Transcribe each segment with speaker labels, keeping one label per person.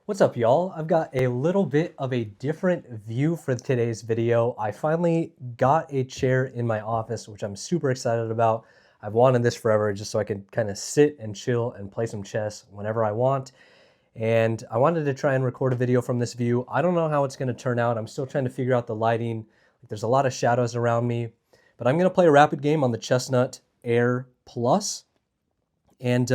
Speaker 1: What's up, y'all? I've got a little bit of a different view for today's video. I finally got a chair in my office, which I'm super excited about. I've wanted this forever just so I could kind of sit and chill and play some chess whenever I want. And I wanted to try and record a video from this view. I don't know how it's going to turn out. I'm still trying to figure out the lighting. There's a lot of shadows around me, but I'm going to play a rapid game on the Chessnut Air Plus. And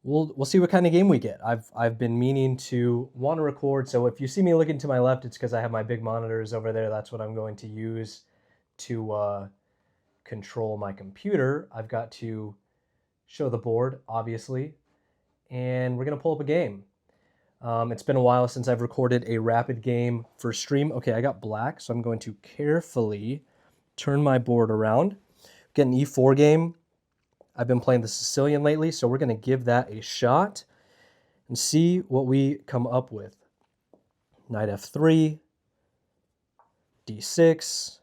Speaker 1: we'll see what kind of game we get. I've been meaning to want to record, so if you see me looking to my left, it's because I have my big monitors over there. That's what I'm going to use to control my computer. I've got to show the board, obviously, and we're gonna pull up a game. It's been a while since I've recorded a rapid game for stream. Okay, I got black, so I'm going to carefully turn my board around. Get an E4 game. I've been playing the Sicilian lately, so we're going to give that a shot and see what we come up with. Knight f3, d6,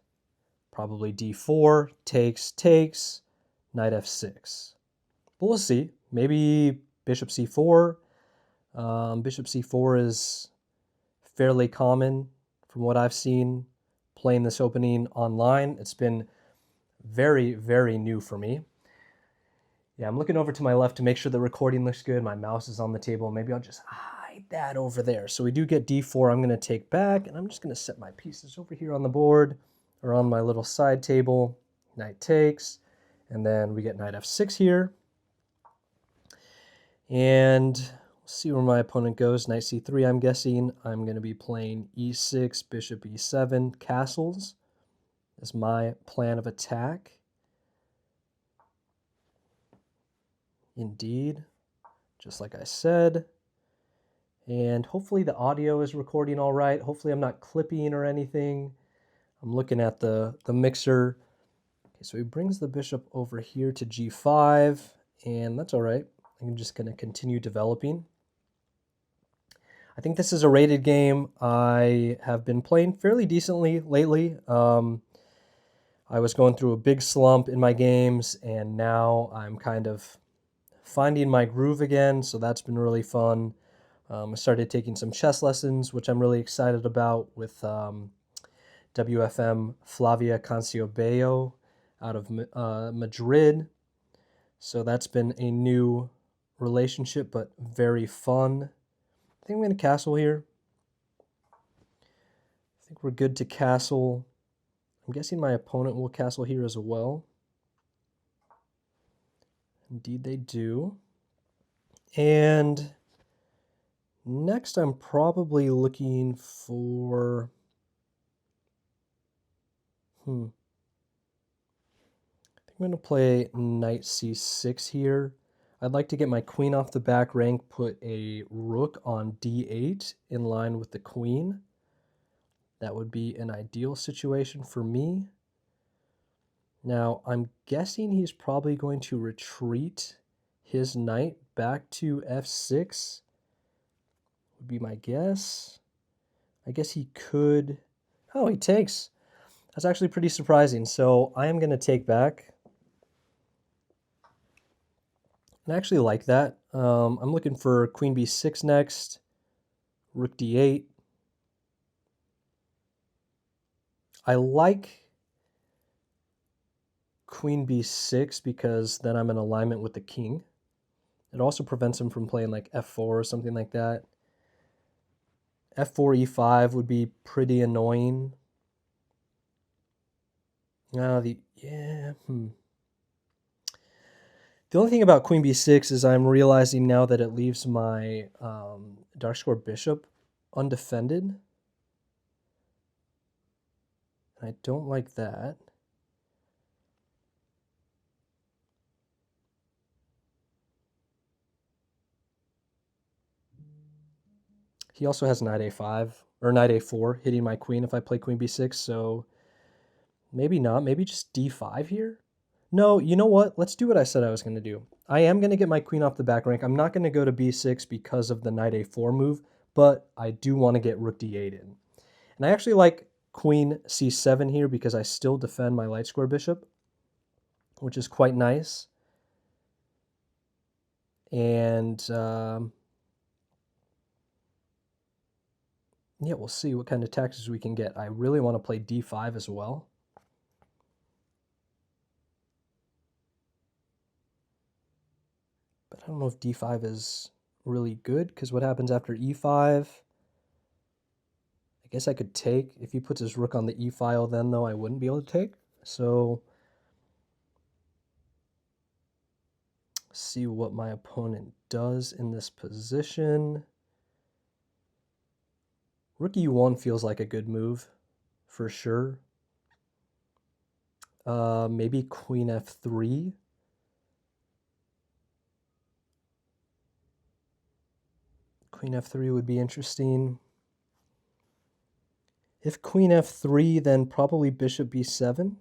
Speaker 1: probably d4, takes, knight f6. But we'll see. Maybe bishop c4. Bishop c4 is fairly common from what I've seen playing this opening online. It's been very, very new for me. Yeah, I'm looking over to my left to make sure the recording looks good. My mouse is on the table. Maybe I'll just hide that over there. So we do get d4. I'm going to take back, and I'm just going to set my pieces over here on the board or on my little side table. Knight takes, and then we get knight f6 here. And we'll see where my opponent goes. Knight c3, I'm guessing. I'm going to be playing e6, bishop e7, castles is my plan of attack. Indeed, just like I said. And hopefully the audio is recording all right. Hopefully I'm not clipping or anything. I'm looking at the mixer. Okay, so he brings the bishop over here to g5, and that's all right. I'm just going to continue developing. I think this is a rated game. I have been playing fairly decently lately. I was going through a big slump in my games, and now I'm kind of finding my groove again, so that's been really fun. I started taking some chess lessons, which I'm really excited about, with WFM Flavia Canciobeo out of Madrid. So that's been a new relationship, but very fun. I think I'm going to castle here. I think we're good to castle. I'm guessing my opponent will castle here as well. Indeed they do. And next I'm probably looking for... I think I'm going to play knight c6 here. I'd like to get my queen off the back rank, put a rook on d8 in line with the queen. That would be an ideal situation for me. Now, I'm guessing he's probably going to retreat his knight back to f6, would be my guess. I guess he could... Oh, he takes. That's actually pretty surprising. So I am going to take back. I actually like that. I'm looking for queen b6 next, rook d8. I like queen b6 because then I'm in alignment with the king. It also prevents him from playing like f4 or something like that. f4, e5 would be pretty annoying. The only thing about queen b6 is I'm realizing now that it leaves my dark square bishop undefended. I don't like that. He also has knight a5 or knight a4 hitting my queen if I play queen b6, so maybe not. Maybe just d5 here? No, you know what? Let's do what I said I was going to do. I am going to get my queen off the back rank. I'm not going to go to b6 because of the knight a4 move, but I do want to get rook d8 in. And I actually like queen c7 here because I still defend my light square bishop, which is quite nice. And Yeah, we'll see what kind of taxes we can get. I really want to play d5 as well. But I don't know if d5 is really good, because what happens after e5? I guess I could take. If he puts his rook on the e-file, then though I wouldn't be able to take. So see what my opponent does in this position. Rook e1 feels like a good move for sure. Maybe queen f3. Queen f3 would be interesting. If queen f3, then probably bishop b7.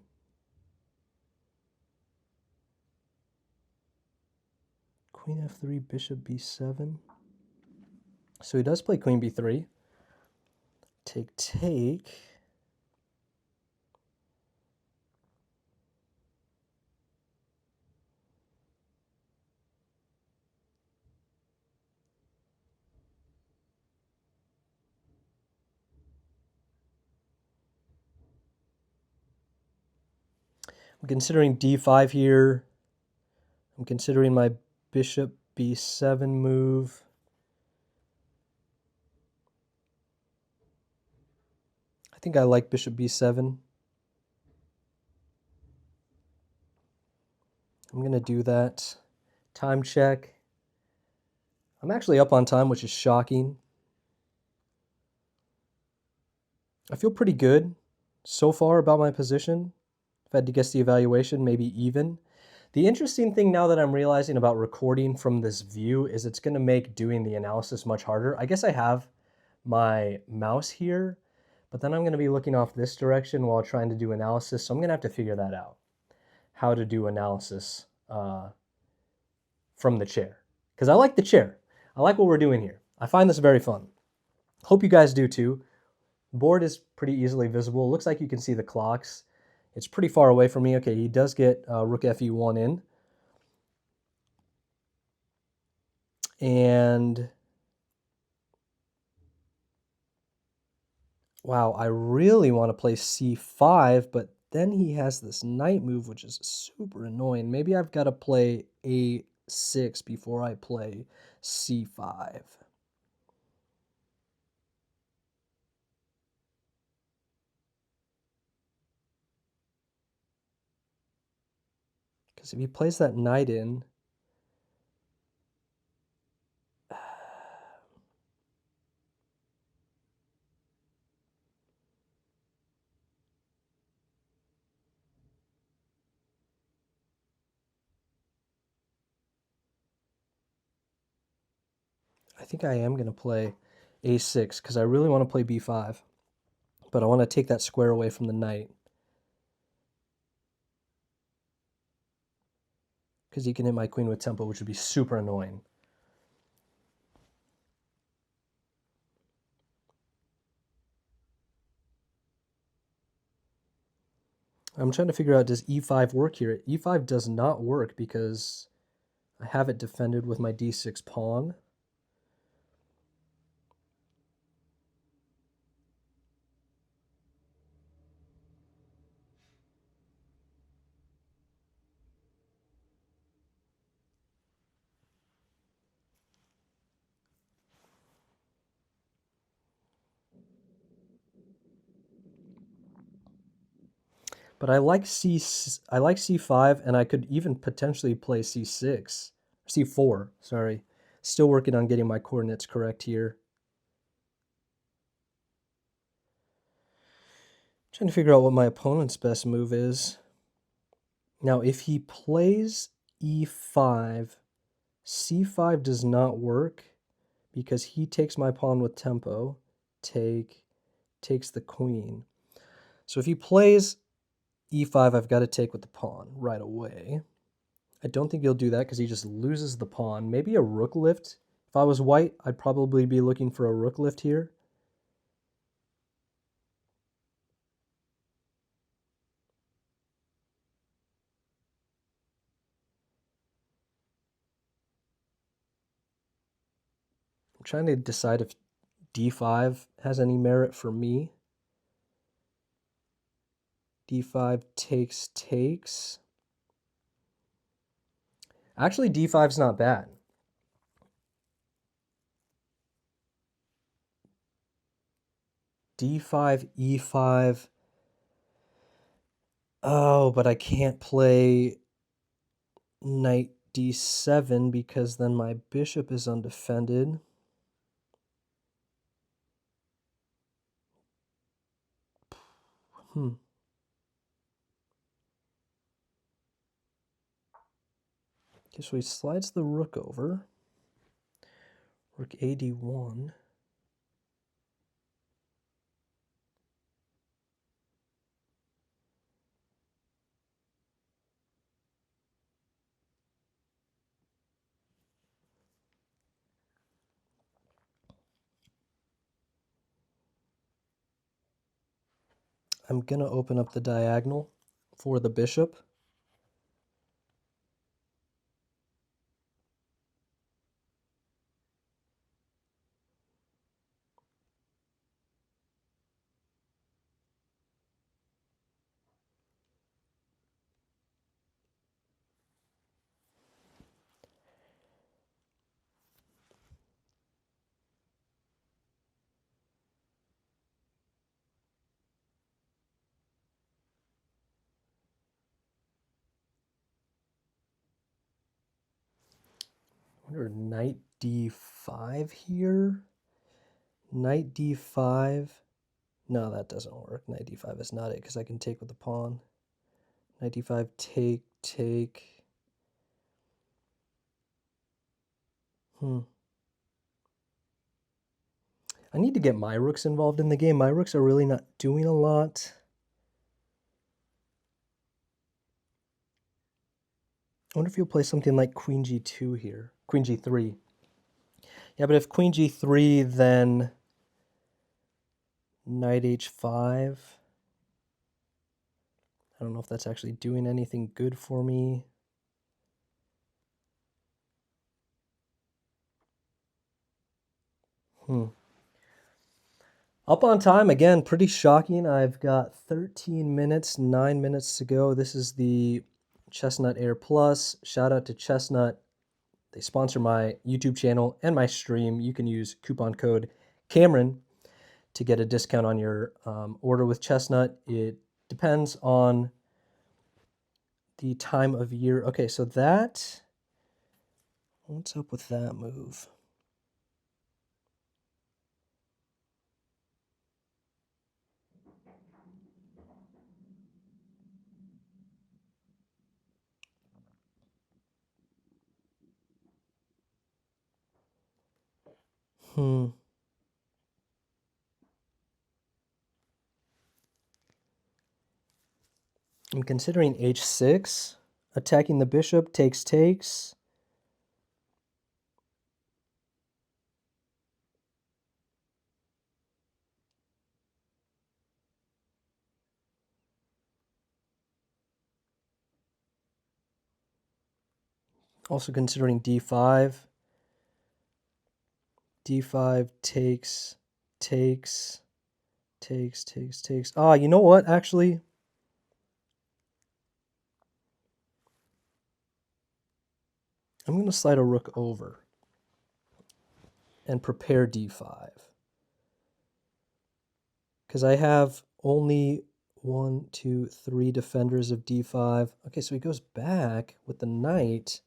Speaker 1: Queen f3, bishop b7. So he does play queen b3. Take, take. I'm considering d5 here. I'm considering my bishop b7 move. I think I like bishop b7. I'm going to do that. Time check. I'm actually up on time, which is shocking. I feel pretty good so far about my position. If I had to guess the evaluation, maybe even. The interesting thing now that I'm realizing about recording from this view is it's going to make doing the analysis much harder. I guess I have my mouse here, but then I'm going to be looking off this direction while trying to do analysis. So I'm going to have to figure that out, how to do analysis from the chair. Because I like the chair. I like what we're doing here. I find this very fun. Hope you guys do too. The board is pretty easily visible. It looks like you can see the clocks. It's pretty far away from me. Okay, he does get rook fe1 in. And wow, I really want to play c5, but then he has this knight move, which is super annoying. Maybe I've got to play a6 before I play c5. Because if he plays that knight in, I think I am going to play a6 because I really want to play b5, but I want to take that square away from the knight. Because he can hit my queen with tempo, which would be super annoying. I'm trying to figure out, does e5 work here? e5 does not work because I have it defended with my d6 pawn. But I like c5, and I could even potentially play c6, c4. Sorry, still working on getting my coordinates correct here. Trying to figure out what my opponent's best move is. Now, if he plays e5, c5 does not work because he takes my pawn with tempo. Takes the queen. So if he plays e5, I've got to take with the pawn right away. I don't think he'll do that because he just loses the pawn. Maybe a rook lift. If I was white, I'd probably be looking for a rook lift here. I'm trying to decide if d5 has any merit for me. d5 takes. Actually, d5's not bad. d5, e5. Oh, but I can't play knight d7 because then my bishop is undefended. Okay, so he slides the rook over. Rook ad1. I'm going to open up the diagonal for the bishop. I wonder, knight d5 here? Knight d5. No, that doesn't work. Knight d5 is not it because I can take with the pawn. Knight d5, take. I need to get my rooks involved in the game. My rooks are really not doing a lot. I wonder if you'll play something like queen g2 here. Queen g3. Yeah, but if queen g3, then knight h5. I don't know if that's actually doing anything good for me. Up on time, again, pretty shocking. I've got 13 minutes, 9 minutes to go. This is the Chessnut Air Plus. Shout out to Chessnut. They sponsor my YouTube channel and my stream. You can use coupon code Cameron to get a discount on your order with Chessnut. It depends on the time of year. Okay, so that, what's up with that move? I'm considering h6. Attacking the bishop, takes. Also considering d5. d5 takes. Ah, you know what, actually? I'm going to slide a rook over and prepare d5. Because I have only 1, 2, 3 defenders of d5. Okay, so he goes back with the knight.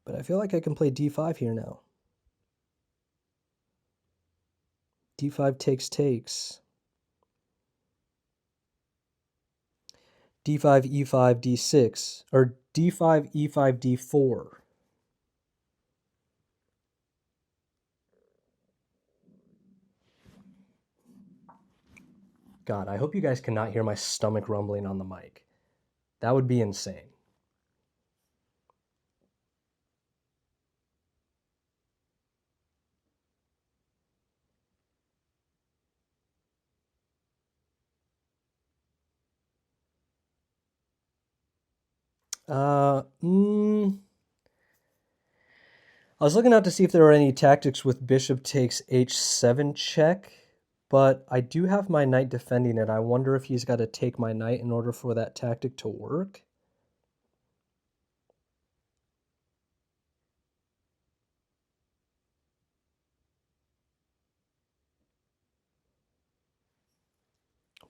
Speaker 1: But I feel like I can play d5 here now. d5 takes. d5, e5, d6. Or d5, e5, d4. God, I hope you guys cannot hear my stomach rumbling on the mic. That would be insane. Uh, mm, I was looking out to see if there were any tactics with bishop takes h7 check, but I do have my knight defending it. I wonder if he's got to take my knight in order for that tactic to work.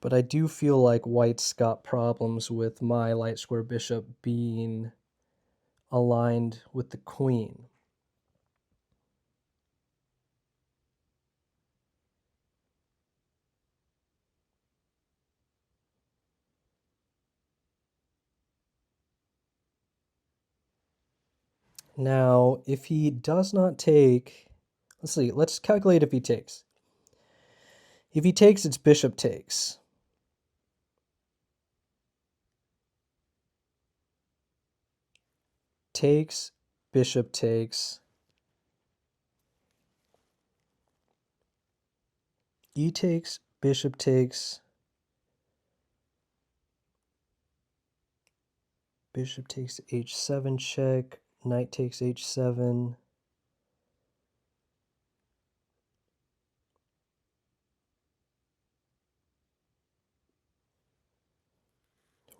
Speaker 1: But I do feel like white's got problems with my light square bishop being aligned with the queen. Now, if he does not take, let's see, let's calculate if he takes. If he takes, it's bishop takes. Takes, bishop takes. E takes, bishop takes. Bishop takes h7 check. Knight takes h7.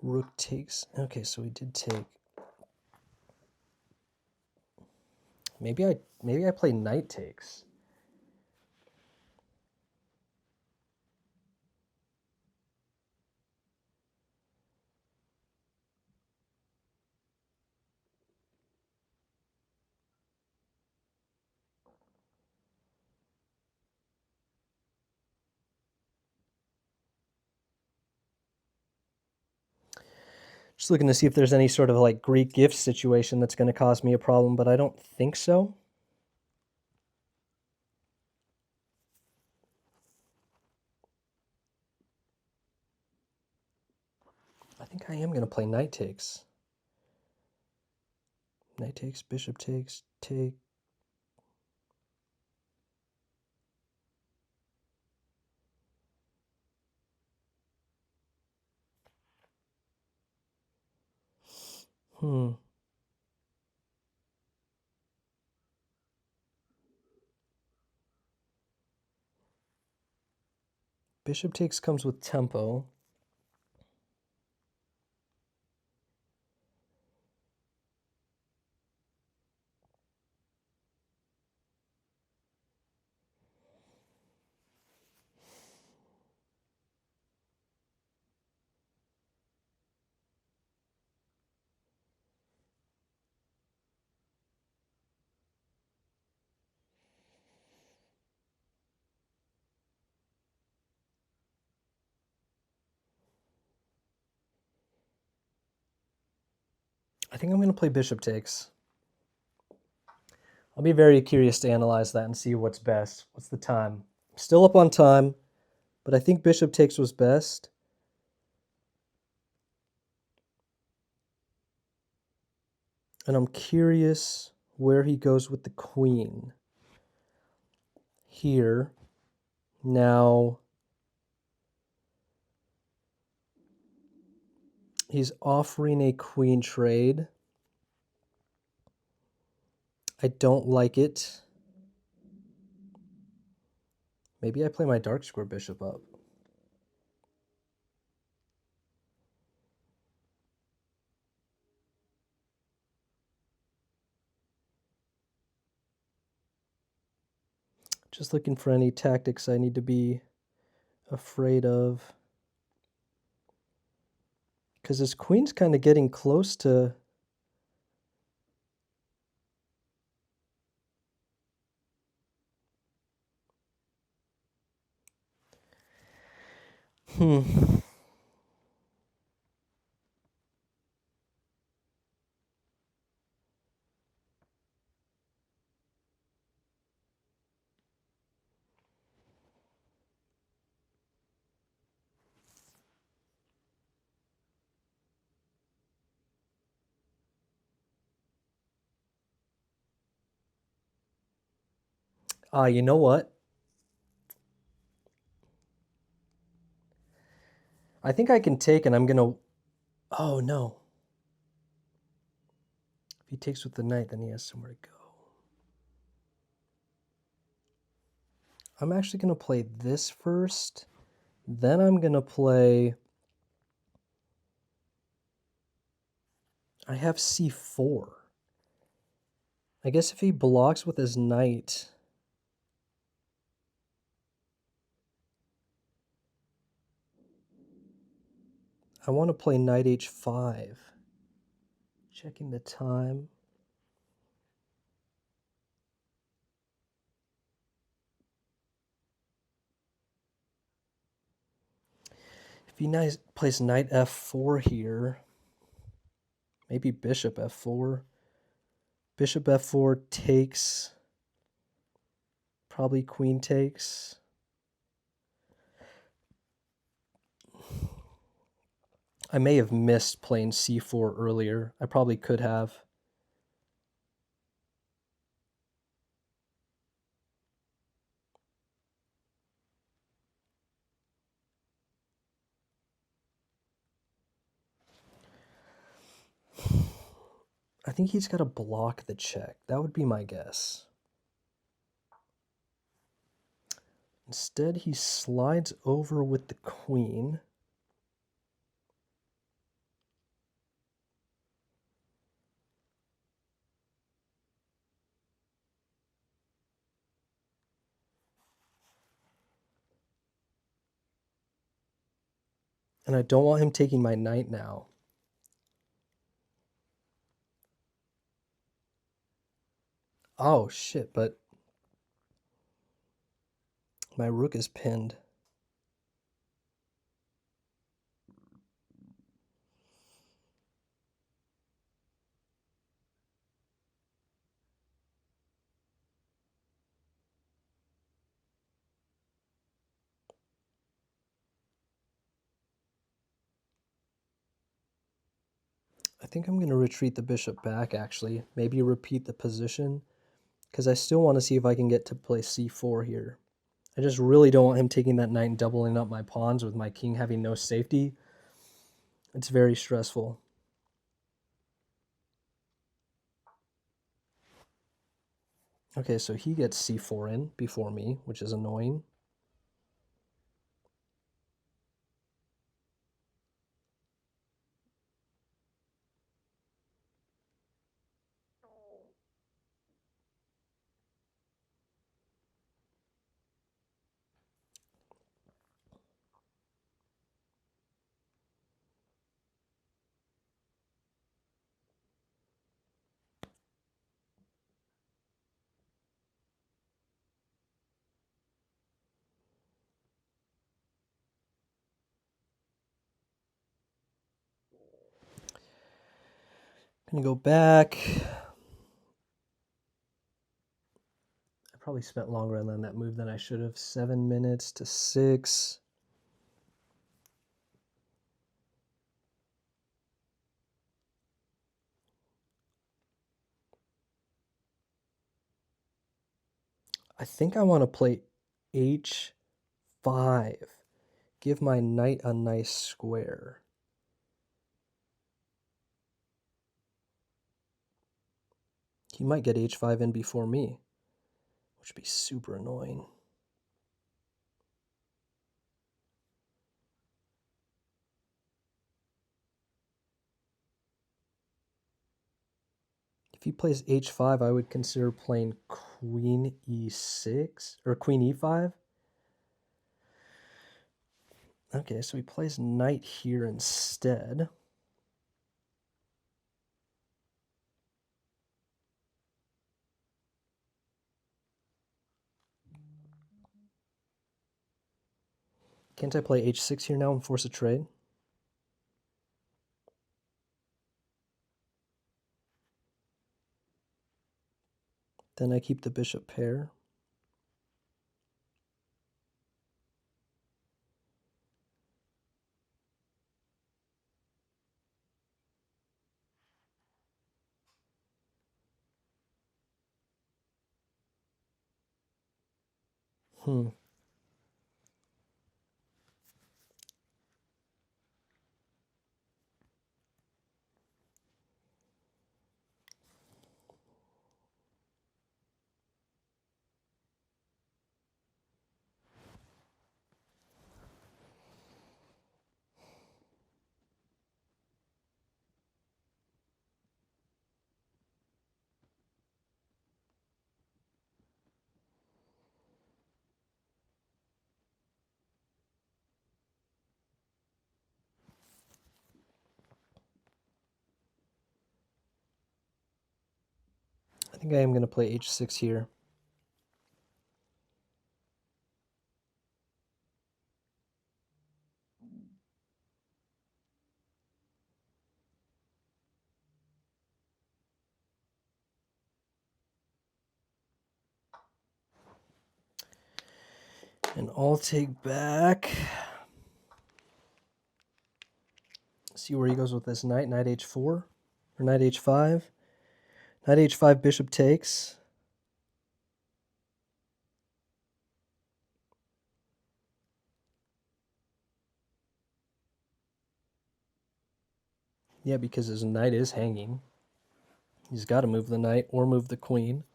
Speaker 1: Rook takes. Okay, so we did take. Maybe I play knight takes. Just looking to see if there's any sort of like Greek gift situation that's going to cause me a problem, but I don't think so. I think I am going to play knight takes. Knight takes, bishop takes, take. Hmm. Bishop takes comes with tempo. I think I'm going to play bishop takes. I'll be very curious to analyze that and see what's best. What's the time? Still up on time, but I think bishop takes was best. And I'm curious where he goes with the queen. Here. Now, he's offering a queen trade. I don't like it. Maybe I play my dark square bishop up. Just looking for any tactics I need to be afraid of. Because his queen's kind of getting close to... Hmm. You know what? I think I can take and I'm going to... Oh, no. If he takes with the knight, then he has somewhere to go. I'm actually going to play this first. Then I'm going to play... I have c4. I guess if he blocks with his knight... I want to play knight h5. Checking the time. If he plays knight f4 here, maybe bishop f4. Bishop f4 takes, probably queen takes. I may have missed playing c4 earlier. I probably could have. I think he's got to block the check. That would be my guess. Instead, he slides over with the queen. And I don't want him taking my knight now. Oh, shit, but my rook is pinned. I think I'm going to retreat the bishop back, actually. Maybe repeat the position, because I still want to see if I can get to play c4 here. I just really don't want him taking that knight and doubling up my pawns with my king having no safety. It's very stressful. Okay, so he gets c4 in before me, which is annoying. I'm gonna go back. I probably spent longer on that move than I should have. 7 minutes to 6. I think I want to play h5. Give my knight a nice square. He might get h5 in before me, which would be super annoying. If he plays h5, I would consider playing queen e6 or queen e5. Okay, so he plays knight here instead. Can't I play h6 here now and force a trade? Then I keep the bishop pair. think I am going to play h6 here. And I'll take back. See where he goes with this knight. Knight h4 or knight h5. Knight h5, bishop takes. Yeah, because his knight is hanging. He's got to move the knight or move the queen.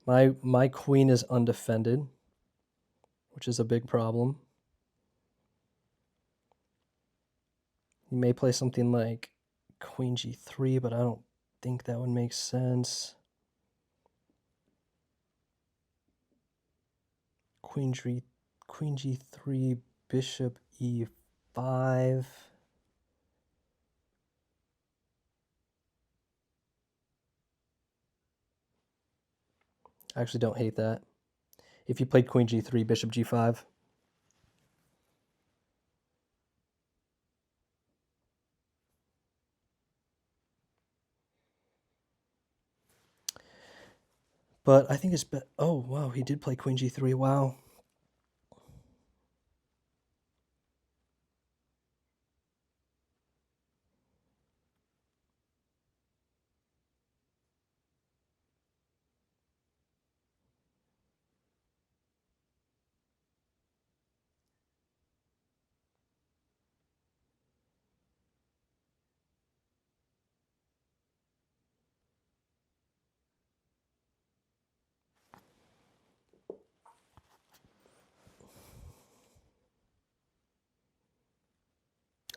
Speaker 1: My queen is undefended, which is a big problem. You may play something like queen g3, but I don't think that would make sense. Queen g3, bishop e5. I actually don't hate that. If you played queen g3, bishop g5. But I think it's oh wow, he did play queen g3. Wow.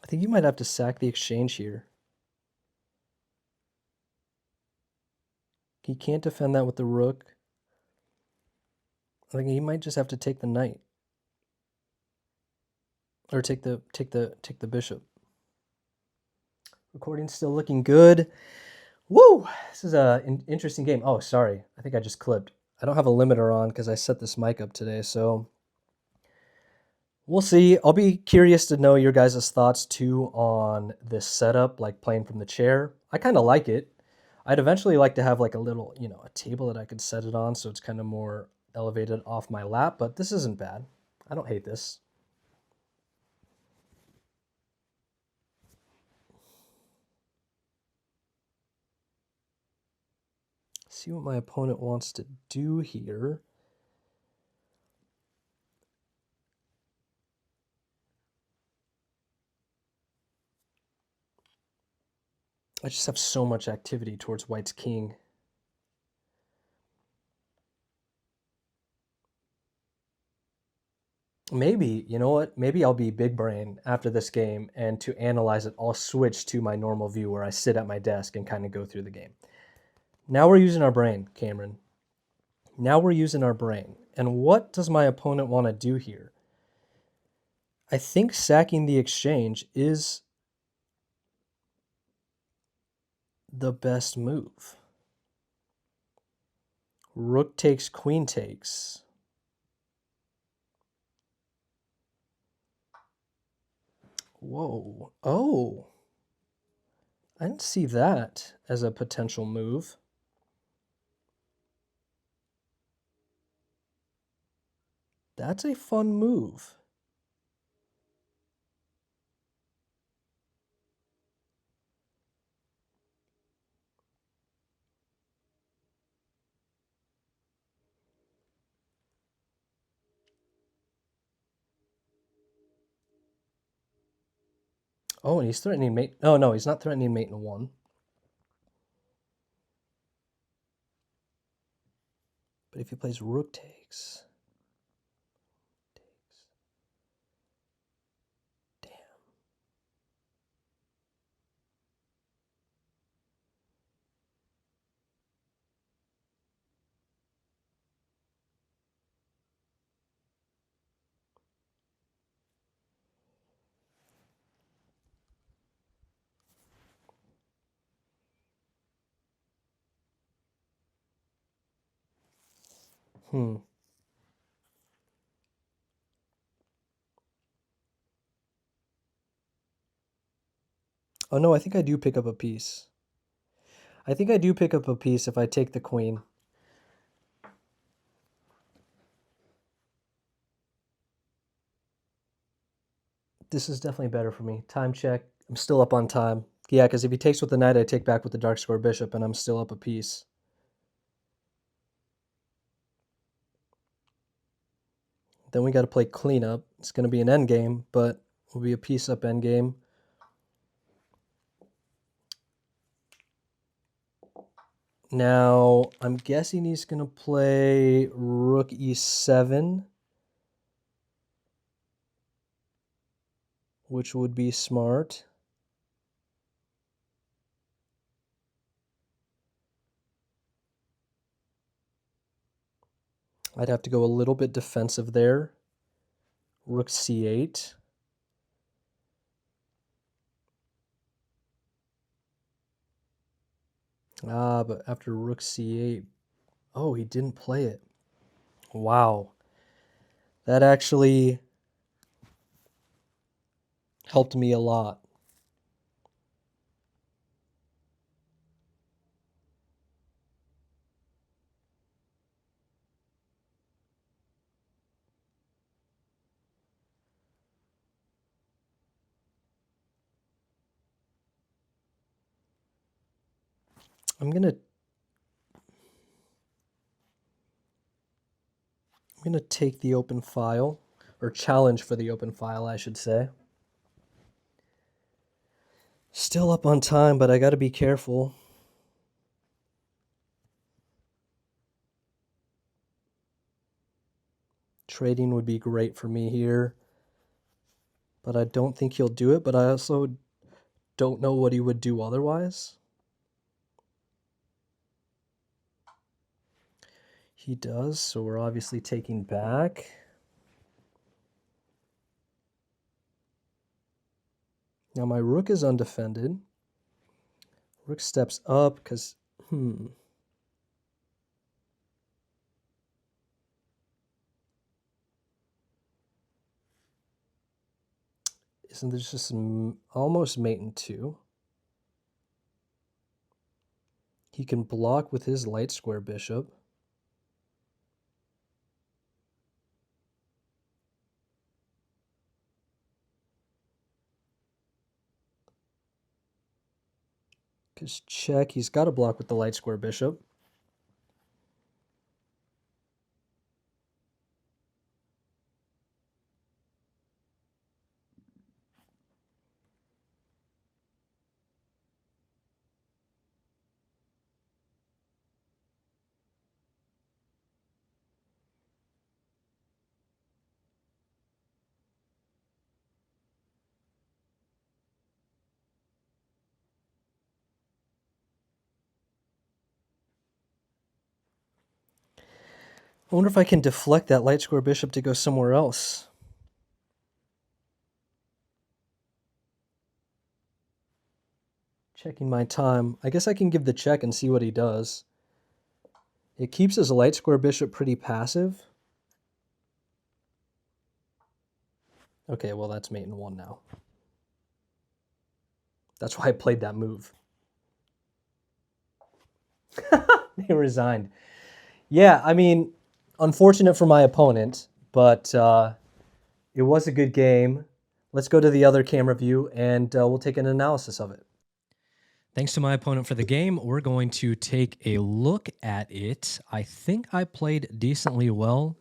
Speaker 1: I think you might have to sack the exchange here. He can't defend that with the rook. I think he might just have to take the knight. Or take the bishop. Recording's still looking good. Woo! This is an interesting game. Oh, sorry. I think I just clipped. I don't have a limiter on because I set this mic up today, so we'll see. I'll be curious to know your guys' thoughts too on this setup, like playing from the chair. I kind of like it. I'd eventually like to have like a little, a table that I could set it on so it's kind of more elevated off my lap, but this isn't bad. I don't hate this. See what my opponent wants to do here. I just have so much activity towards white's king. Maybe, you know what? Maybe I'll be big brain after this game, and to analyze it, I'll switch to my normal view where I sit at my desk and kind of go through the game. Now we're using our brain, Cameron. Now we're using our brain. And what does my opponent want to do here? I think sacking the exchange is the best move. Rook takes, queen takes. Whoa. Oh. I didn't see that as a potential move. That's a fun move. Oh, and he's threatening mate. Oh, no, he's not threatening mate in one. But if he plays rook takes. Damn. Hmm. Oh no, I think I do pick up a piece. I think I do pick up a piece if I take the queen. This is definitely better for me. Time check. I'm still up on time. Yeah, because if he takes with the knight, I take back with the dark square bishop, and I'm still up a piece. Then we got to play cleanup. It's going to be an endgame, but will be a piece up endgame. Now, I'm guessing he's going to play rook e7, which would be smart. I'd have to go a little bit defensive there. Rook c8. Ah, but after rook c8, oh, he didn't play it. Wow. That actually helped me a lot. I'm gonna take the open file, or challenge for the open file, I should say. Still up on time, but I gotta be careful. Trading would be great for me here, but I don't think he'll do it, but I also don't know what he would do otherwise. He does, so we're obviously taking back. Now my rook is undefended. Rook steps up because, Isn't there just almost mate in two? He can block with his light square bishop. Because check, he's got to block with the light square bishop. I wonder if I can deflect that light square bishop to go somewhere else. Checking my time. I guess I can give the check and see what he does. It keeps his light square bishop pretty passive. Okay, well that's mate in one now. That's why I played that move. They resigned. Yeah, I mean, unfortunate for my opponent, but it was a good game. Let's go to the other camera view and we'll take an analysis of it. Thanks to my opponent for the game. We're going to take a look at it. I think I played decently well.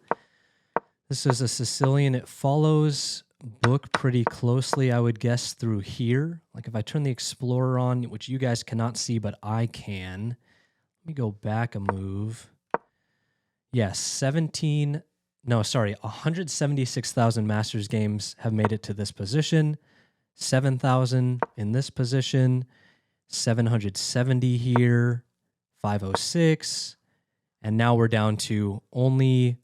Speaker 1: This is a Sicilian. It follows book pretty closely, I would guess, through here. Like if I turn the Explorer on, which you guys cannot see, but I can. Let me go back a move. Yes, 176,000 Masters games have made it to this position. 7,000 in this position. 770 here. 506. And now we're down to only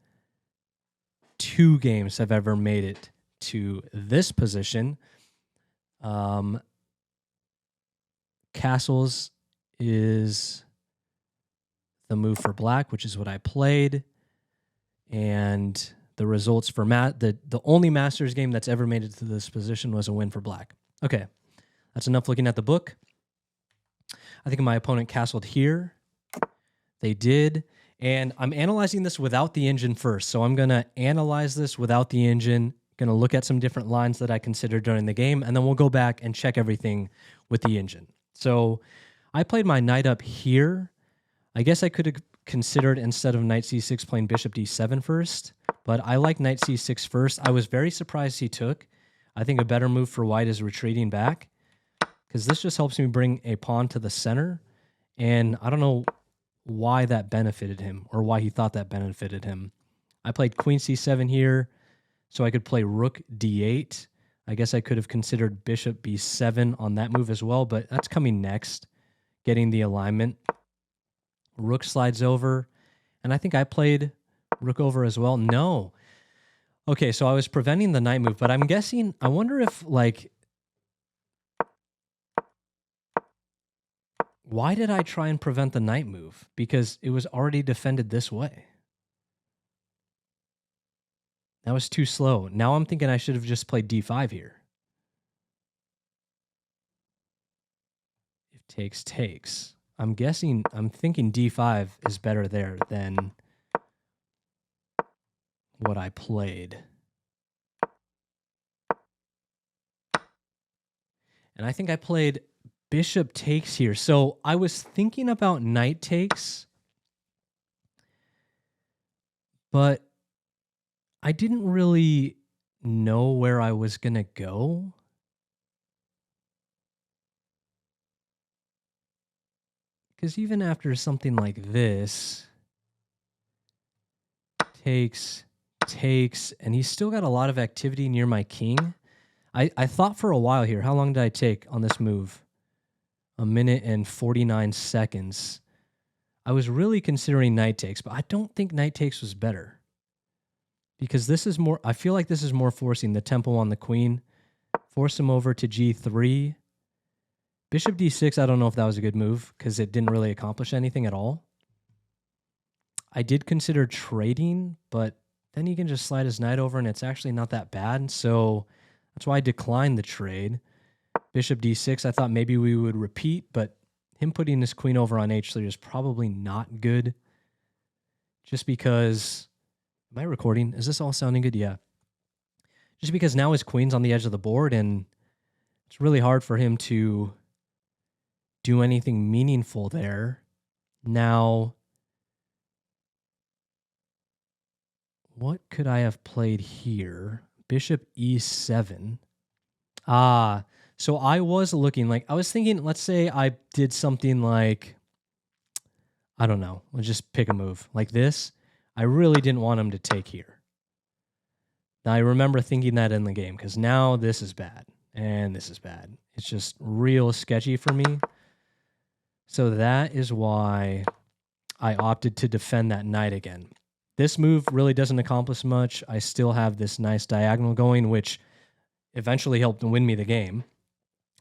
Speaker 1: 2 games have ever made it to this position. Castles is the move for black, which is what I played. And the results for the only Masters game that's ever made it to this position was a win for black. Okay, that's enough looking at the book. I think my opponent castled here. They did. And I'm analyzing this without the engine first. So I'm going to analyze this without the engine, going to look at some different lines that I considered during the game, and then we'll go back and check everything with the engine. So I played my knight up here. I guess I could have considered, instead of knight c6, playing bishop d7 first, but I like knight c6 first. I was very surprised he took. I think a better move for white is retreating back, because this just helps me bring a pawn to the center, and I don't know why that benefited him, or why he thought that benefited him. I played queen c7 here, so I could play rook d8. I guess I could have considered bishop b7 on that move as well, but that's coming next, getting the alignment. Rook slides over, and I think I played rook over as well. No. Okay, so I was preventing the knight move, but I'm guessing, I wonder if, like, why did I try and prevent the knight move? Because it was already defended this way. That was too slow. Now I'm thinking I should have just played d5 here. If takes, takes. I'm thinking d5 is better there than what I played. And I think I played bishop takes here. So I was thinking about knight takes, but I didn't really know where I was going to go. Because even after something like this, takes, takes, and he's still got a lot of activity near my king. I thought for a while here, how long did I take on this move? 1 minute and 49 seconds. I was really considering knight takes, but I don't think knight takes was better. Because this is more, I feel like this is more forcing the tempo on the queen. Force him over to g3. Bishop d6, I don't know if that was a good move, because it didn't really accomplish anything at all. I did consider trading, but then he can just slide his knight over, and it's actually not that bad. So that's why I declined the trade. Bishop d6, I thought maybe we would repeat, but him putting his queen over on h3 is probably not good. Just because... Am I recording? Is this all sounding good? Yeah. Just because now his queen's on the edge of the board, and it's really hard for him to do anything meaningful there. Now, what could I have played here? Bishop e7. So I was looking, like, I was thinking, let's say I did something like, I don't know, let's just pick a move like this. I really didn't want him to take here. Now, I remember thinking that in the game, because now this is bad, and this is bad. It's just real sketchy for me. So that is why I opted to defend that knight again. This move really doesn't accomplish much. I still have this nice diagonal going, which eventually helped win me the game.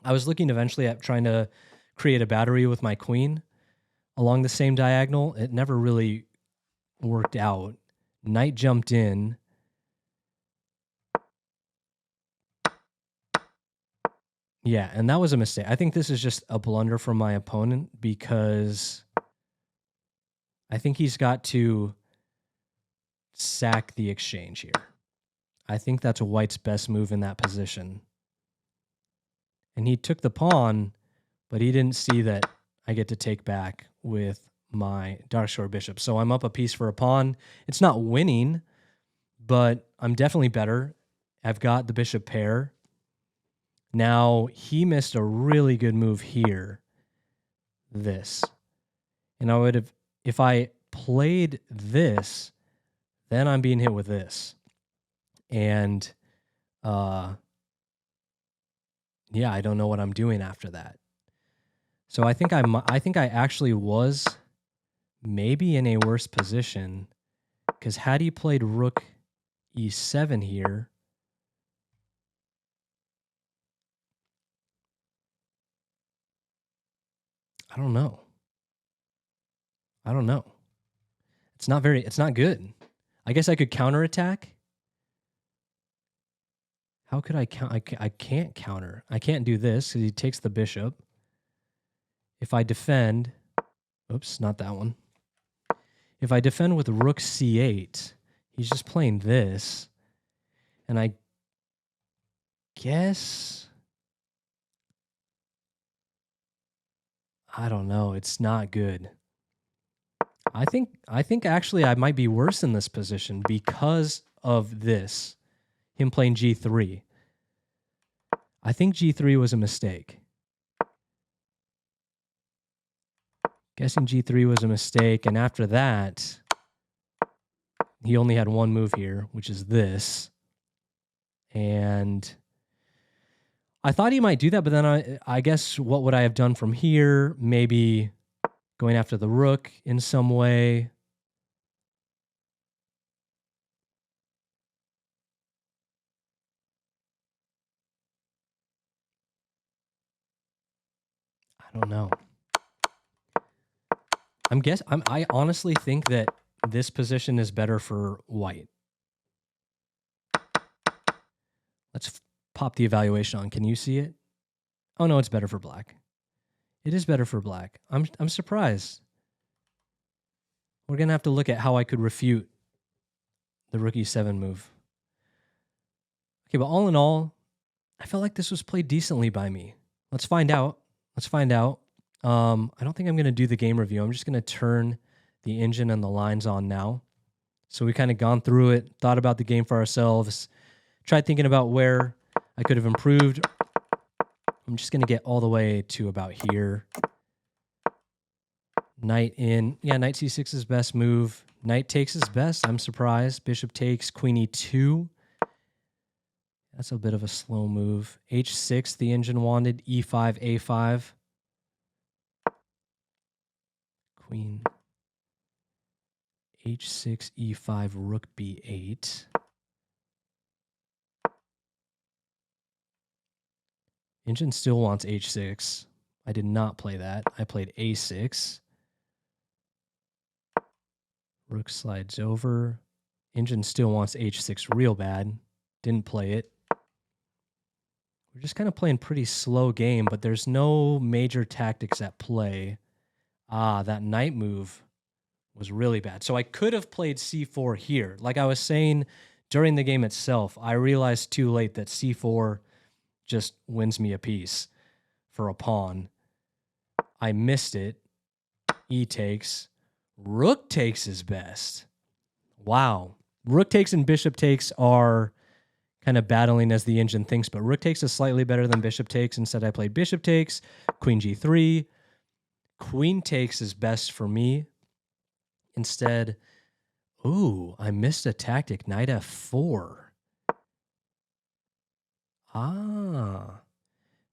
Speaker 1: I was looking eventually at trying to create a battery with my queen along the same diagonal. It never really worked out. Knight jumped in. Yeah, and that was a mistake. I think this is just a blunder from my opponent, because I think he's got to sack the exchange here. I think that's white's best move in that position. And he took the pawn, but he didn't see that I get to take back with my dark shore bishop. So I'm up a piece for a pawn. It's not winning, but I'm definitely better. I've got the bishop pair. Now, he missed a really good move here. This. And I would have, if I played this, then I'm being hit with this. And, yeah, I don't know what I'm doing after that. So I think I actually was maybe in a worse position, because had he played rook e7 here, I don't know. It's not good. I guess I could counterattack. How could I count? I can't counter. I can't do this because he takes the bishop. If I defend, oops, not that one. If I defend with rook c8, he's just playing this. And I guess, I don't know. It's not good. I think actually I might be worse in this position because of this. Him playing g3. I think g3 was a mistake. Guessing g3 was a mistake, and after that, he only had one move here, which is this. And I thought he might do that, but then I guess what would I have done from here? Maybe going after the rook in some way. I don't know. I honestly think that this position is better for white. Let's pop the evaluation on. Can you see it? Oh no, it's better for black. It is better for black. I'm surprised. We're gonna have to look at how I could refute the rook e7 move. Okay, but all in all, I felt like this was played decently by me. Let's find out. Let's find out. I don't think I'm gonna do the game review. I'm just gonna turn the engine and the lines on now. So we kind of gone through it, thought about the game for ourselves, tried thinking about where I could have improved. I'm just going to get all the way to about here. Knight in. Yeah, knight c6 is best move. Knight takes is best. I'm surprised. Bishop takes, queen e2. That's a bit of a slow move. h6, the engine wanted. e5, a5. Queen h6, e5, rook b8. Engine still wants h6. I did not play that. I played a6. Rook slides over. Engine still wants h6 real bad. Didn't play it. We're just kind of playing pretty slow game, but there's no major tactics at play. Ah, that knight move was really bad. So I could have played c4 here. Like I was saying during the game itself, I realized too late that c4 just wins me a piece for a pawn. I missed it. E takes. Rook takes is best. Wow. Rook takes and bishop takes are kind of battling as the engine thinks, but rook takes is slightly better than bishop takes. Instead, I played bishop takes, queen g3. Queen takes is best for me. Instead, ooh, I missed a tactic, knight f4. Ah,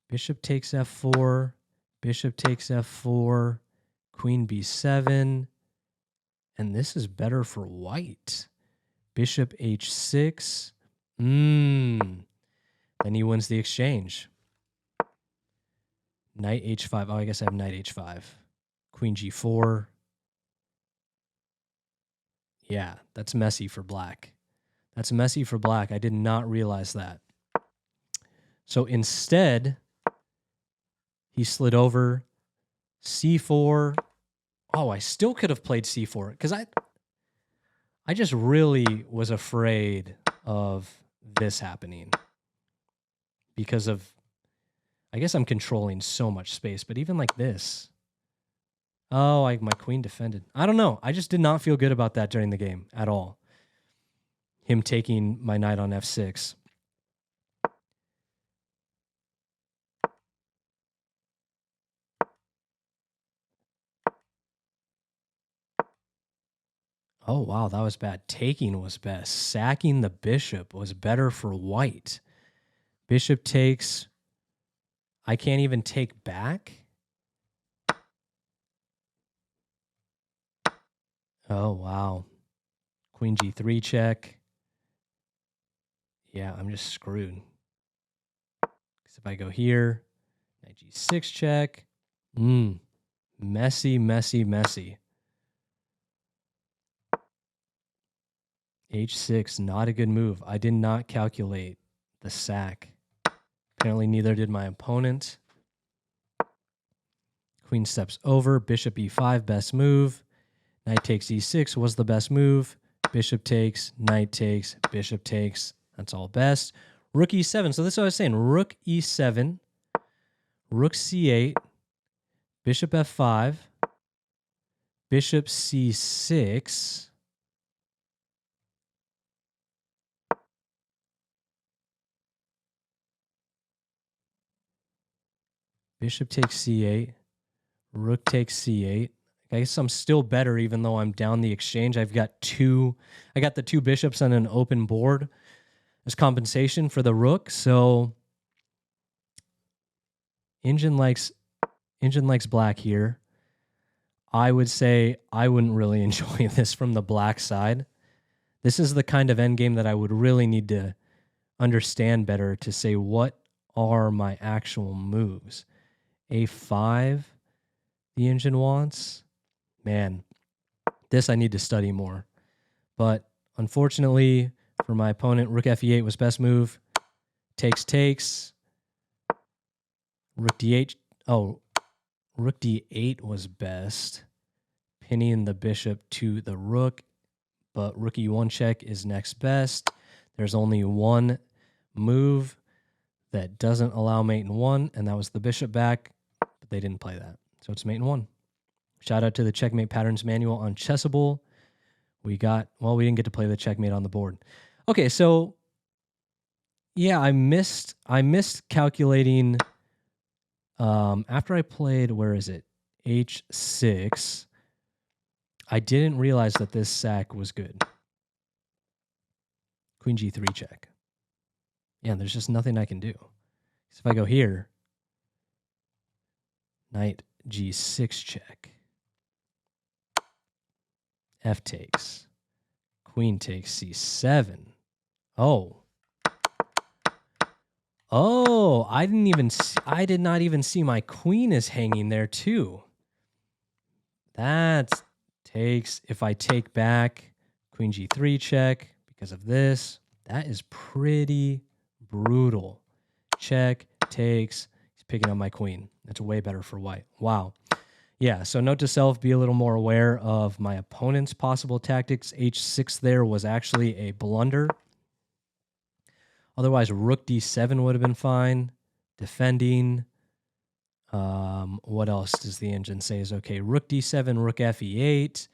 Speaker 1: bishop takes f4, bishop takes f4, queen b7, and this is better for white. Bishop h6. Then he wins the exchange. Knight h5. Oh, I guess I have knight h5. Queen g4. Yeah, that's messy for black. That's messy for black. I did not realize that. So instead, he slid over c4. Oh, I still could have played c4 because I just really was afraid of this happening because of, I guess I'm controlling so much space, but even like this. Oh, my queen defended. I don't know. I just did not feel good about that during the game at all. Him taking my knight on f6. Oh, wow, that was bad. Taking was best. Sacking the bishop was better for white. Bishop takes. I can't even take back. Oh, wow. Queen g3 check. Yeah, I'm just screwed. Because if I go here, knight g6 check. Messy, messy, messy. H6, not a good move. I did not calculate the sack. Apparently neither did my opponent. Queen steps over, bishop e5, best move. Knight takes e6 was the best move. Bishop takes, knight takes, bishop takes. That's all best. Rook e7. So this is what I was saying. Rook e7, rook c8, bishop f5, bishop c6. Bishop takes c8, rook takes c8. I guess I'm still better even though I'm down the exchange. I got the two bishops on an open board as compensation for the rook. So Engine likes black here. I would say I wouldn't really enjoy this from the black side. This is the kind of endgame that I would really need to understand better to say what are my actual moves. A5, the Engine wants. Man, this I need to study more. But unfortunately for my opponent, rook f8 was best move. Takes. Rook d8. Oh, rook d8 was best. Pinning the bishop to the rook, but rook e1 check is next best. There's only one move that doesn't allow mate in one, and that was the bishop back, but they didn't play that. So it's mate in one. Shout out to the Checkmate Patterns Manual on Chessable. We didn't get to play the checkmate on the board. Okay, so yeah, I missed calculating after I played, where is it? H6. I didn't realize that this sack was good. Queen g3 check. Yeah, there's just nothing I can do. So if I go here, knight g6 check. F takes. Queen takes c7. Oh, I did not even see my queen is hanging there too. That takes, if I take back, queen g3 check because of this. That is pretty brutal. Check, takes, he's picking up my queen. That's way better for white. Wow. Yeah, so note to self, be a little more aware of my opponent's possible tactics. H6 there was actually a blunder. Otherwise, rook d7 would have been fine. Defending. What else does the engine say is okay? Rook d7, rook fe8.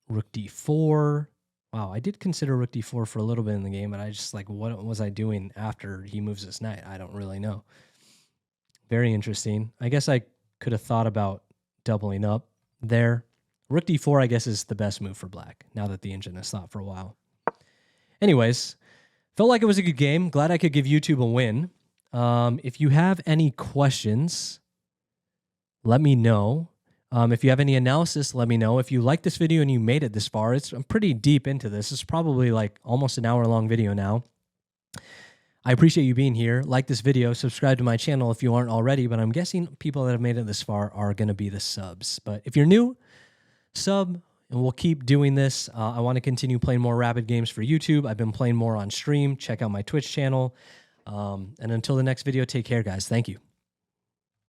Speaker 1: Rook d4. Wow, I did consider rook d4 for a little bit in the game, but I just what was I doing after he moves his knight? I don't really know. Very interesting. I guess I could have thought about doubling up there. Rook d4, I guess, is the best move for black, now that the engine has thought for a while. Anyways, felt like it was a good game. Glad I could give YouTube a win. If you have any questions, let me know. If you have any analysis, let me know. If you like this video and you made it this far, I'm pretty deep into this. It's probably like almost an hour-long video now. I appreciate you being here. Like this video, subscribe to my channel if you aren't already, but I'm guessing people that have made it this far are going to be the subs. But if you're new, sub, and we'll keep doing this. I want to continue playing more rapid games for YouTube. I've been playing more on stream. Check out my Twitch channel. And until the next video, take care, guys. Thank you.